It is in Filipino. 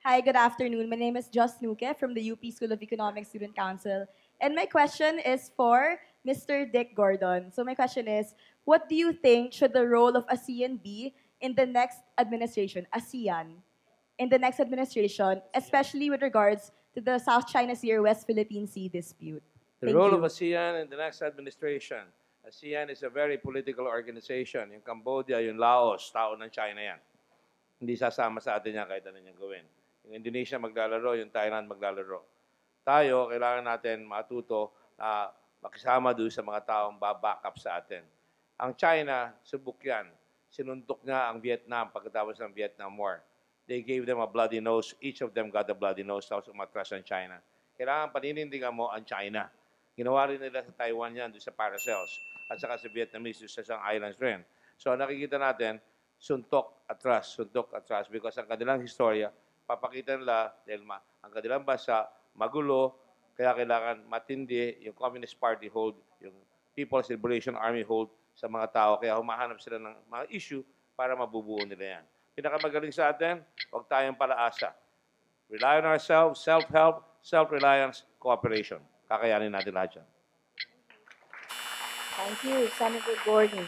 Hi, good afternoon. My name is Just Nuke from the UP School of Economics Student Council. And my question is for Mr. Dick Gordon. So my question is, what do you think should the role of ASEAN be in the next administration, ASEAN, in the next administration, especially with regards to the South China Sea or West Philippine Sea dispute? The Thank role of you. ASEAN in the next administration. ASEAN is a very political organization. Yung Cambodia, yung Laos, tao ng China yan. Hindi sasama sa atin yan kahit ano niyang gawin. Yung Indonesia maglalaro, yung Thailand maglalaro. Tayo, kailangan natin matuto na makisama doon sa mga taong baback up sa atin. Ang China, subok yan. Sinuntok niya ang Vietnam pagkatapos ng Vietnam War. They gave them a bloody nose. Each of them got a bloody nose. Tapos umatras ang China. Kailangan paninindigan mo ang China. Ginawa rin nila sa Taiwan yan, doon sa Paracels. At saka sa Vietnamese, doon sa isang islands rin. So nakikita natin, suntok, atras, because ang kanilang historia, papakita nila dahil ang kanilang bansa magulo, kaya kailangan matindi yung Communist Party hold, yung People's Liberation Army hold sa mga tao. Kaya humahanap sila ng mga issue para mabubuo nila yan. Pinakamagaling sa atin, huwag tayong palaasa. Rely on ourselves, self-help, self-reliance, cooperation. Kakayanin natin lahat yan. Thank you, Senator Gordon.